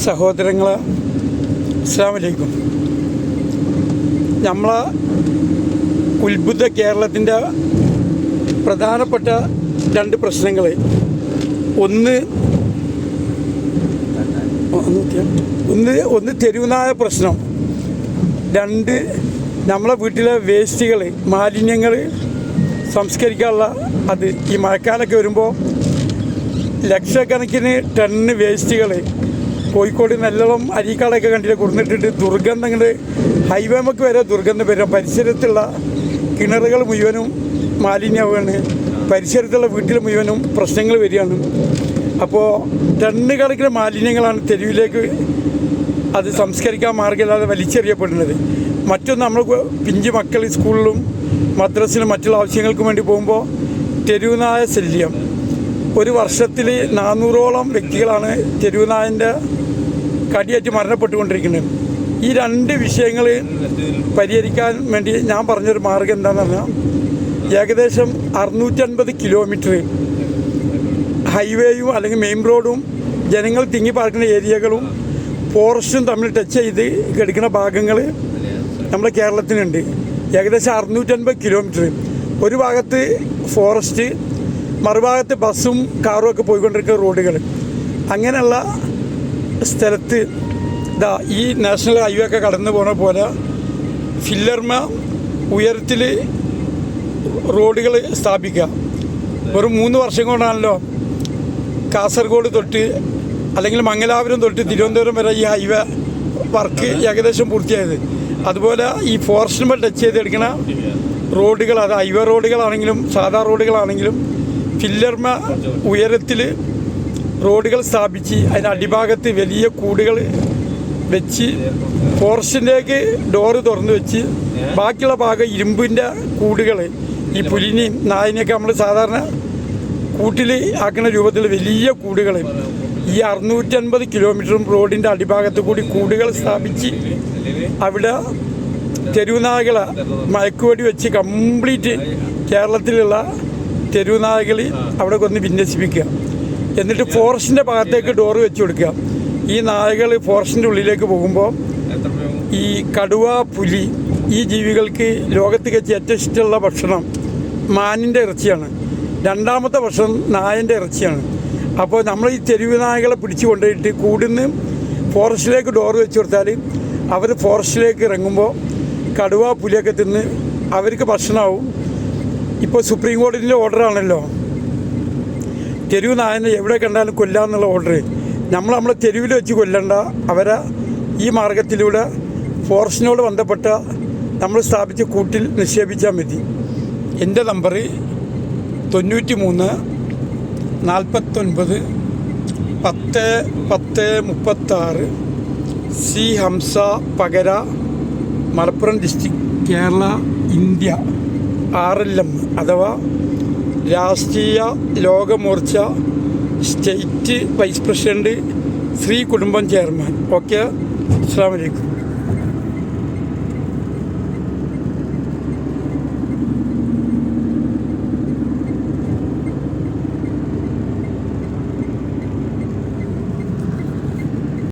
സഹോദരങ്ങളെ, അസ്സലാമു അലൈക്കും. നമ്മളെ ഉത്ബുദ്ധ കേരളത്തിൻ്റെ പ്രധാനപ്പെട്ട രണ്ട് പ്രശ്നങ്ങൾ, ഒന്ന് തെരുവുനായ പ്രശ്നം, രണ്ട് നമ്മളെ വീട്ടിലെ വേസ്റ്റുകൾ, മാലിന്യങ്ങൾ സംസ്കരിക്കാനുള്ള അത്. ഈ മഴക്കാലമൊക്കെ വരുമ്പോൾ ലക്ഷക്കണക്കിന് ടണ്ണ് വേസ്റ്റുകൾ കോഴിക്കോട് നെല്ലളം അരീക്കാടൊക്കെ കണ്ടിട്ട് കൊടുത്തിട്ടിട്ട് ദുർഗന്ധങ്ങൾ, ഹൈവേമൊക്കെ വരെ ദുർഗന്ധം വരും. പരിസരത്തുള്ള കിണറുകൾ മുഴുവനും മാലിന്യമാണ്, പരിസരത്തുള്ള വീട്ടിൽ മുഴുവനും പ്രശ്നങ്ങൾ വരികയാണ്. അപ്പോൾ ടണ്ണ് കണക്കിന് മാലിന്യങ്ങളാണ് തെരുവിലേക്ക് അത് സംസ്കരിക്കാൻ മാർഗ്ഗമില്ലാതെ വലിച്ചെറിയപ്പെടുന്നത്. മറ്റൊന്ന്, നമ്മൾ പിഞ്ച് മക്കൾ സ്കൂളിലും മദ്രസിലും മറ്റുള്ള ആവശ്യങ്ങൾക്കും വേണ്ടി പോകുമ്പോൾ തെരുവുനായ ശല്യം. ഒരു വർഷത്തിൽ 400ഓളം വ്യക്തികളാണ് തെരുവുനായൻ്റെ കടിയേറ്റ് മരണപ്പെട്ടുകൊണ്ടിരിക്കുന്നത്. ഈ രണ്ട് വിഷയങ്ങൾ പരിഹരിക്കാൻ വേണ്ടി ഞാൻ പറഞ്ഞൊരു മാർഗ്ഗം എന്താണെന്ന് പറഞ്ഞാൽ, ഏകദേശം 650 കിലോമീറ്റർ ഹൈവേയും അല്ലെങ്കിൽ മെയിൻ റോഡും ജനങ്ങൾ തിങ്ങി പാർക്കുന്ന ഏരിയകളും ഫോറസ്റ്റും തമ്മിൽ ടച്ച് ചെയ്ത് കിടക്കുന്ന ഭാഗങ്ങൾ നമ്മുടെ കേരളത്തിനുണ്ട്. ഏകദേശം 650 കിലോമീറ്റർ. ഒരു ഭാഗത്ത് ഫോറസ്റ്റ്, മറുഭാഗത്ത് ബസ്സും കാറും ഒക്കെ പോയിക്കൊണ്ടിരിക്കുന്ന റോഡുകൾ. അങ്ങനെയുള്ള സ്ഥലത്ത് ഈ നാഷണൽ ഹൈവേ ഒക്കെ കടന്നു പോകുന്ന പോലെ ഫില്ലർമ ഉയരത്തിൽ റോഡുകൾ സ്ഥാപിക്കുക. വെറും 3 വർഷം കൊണ്ടാണല്ലോ കാസർഗോഡ് തൊട്ട് അല്ലെങ്കിൽ മംഗലാപുരം തൊട്ട് തിരുവനന്തപുരം വരെ ഈ ഹൈവേ വർക്ക് ഏകദേശം പൂർത്തിയായത്. അതുപോലെ ഈ ഫോറസ്റ്റുമ്പോൾ ടച്ച് ചെയ്തെടുക്കുന്ന റോഡുകൾ, അത് ഹൈവേ റോഡുകളാണെങ്കിലും സാധാ റോഡുകളാണെങ്കിലും ഫില്ലർമ ഉയരത്തിൽ റോഡുകൾ സ്ഥാപിച്ച് അതിൻ്റെ അടിഭാഗത്ത് വലിയ കൂടുകൾ വെച്ച് ഫോറസ്റ്റിൻ്റെക്ക് ഡോറ് തുറന്ന് വെച്ച് ബാക്കിയുള്ള ഭാഗം ഇരുമ്പിൻ്റെ കൂടുകൾ, ഈ പുലിനെയും നായിനെയൊക്കെ നമ്മൾ സാധാരണ കൂട്ടിൽ ആക്കുന്ന രൂപത്തിൽ വലിയ കൂടുകൾ ഈ 650 കിലോമീറ്ററും റോഡിൻ്റെ അടിഭാഗത്ത് കൂടി കൂടുകൾ സ്ഥാപിച്ച് അവിടെ തെരുവുനായകളെ മയക്കുവെടി വെച്ച് കംപ്ലീറ്റ് കേരളത്തിലുള്ള തെരുവുനായകൾ അവിടെ കൊന്ന് വിന്യസിപ്പിക്കുക. എന്നിട്ട് ഫോറസ്റ്റിൻ്റെ ഭാഗത്തേക്ക് ഡോറ് വെച്ച് കൊടുക്കുക. ഈ നായകൾ ഫോറസ്റ്റിൻ്റെ ഉള്ളിലേക്ക് പോകുമ്പോൾ ഈ കടുവ, പുലി, ഈ ജീവികൾക്ക് ലോകത്ത് വെച്ച് ഏറ്റവും ഇഷ്ടമുള്ള ഭക്ഷണം മാനിൻ്റെ ഇറച്ചിയാണ്. രണ്ടാമത്തെ ഭക്ഷണം നായൻ്റെ ഇറച്ചിയാണ്. അപ്പോൾ നമ്മൾ ഈ തെരുവ് നായകളെ പിടിച്ചു കൊണ്ടുപോയിട്ട് കൂടുന്ന് ഫോറസ്റ്റിലേക്ക് ഡോറ് വെച്ച് കൊടുത്താൽ അവർ ഫോറസ്റ്റിലേക്ക് ഇറങ്ങുമ്പോൾ കടുവ, പുലിയൊക്കെ തിന്ന് അവർക്ക് ഭക്ഷണമാവും. ഇപ്പോൾ സുപ്രീം കോടതിൻ്റെ ഓർഡറാണല്ലോ തെരുവ് നായനെ എവിടെ കണ്ടാലും കൊല്ലാമെന്നുള്ള ഓർഡർ. നമ്മളെ തെരുവിൽ വെച്ച് കൊല്ലണ്ട, അവരെ ഈ മാർഗത്തിലൂടെ ഫോറസ്റ്റിനോട് ബന്ധപ്പെട്ട നമ്മൾ സ്ഥാപിച്ച കൂട്ടിൽ നിക്ഷേപിച്ചാൽ മതി. എൻ്റെ number 93 49 10 10 36. C Hamsa Pakara, Malappuram district, Kerala, India. RLM അഥവാ Rashtriya Lokmorcha state vice president, Shri കുടുംബം ചെയർമാൻ. ഓക്കെ, അസ്സലാമു അലൈക്കും.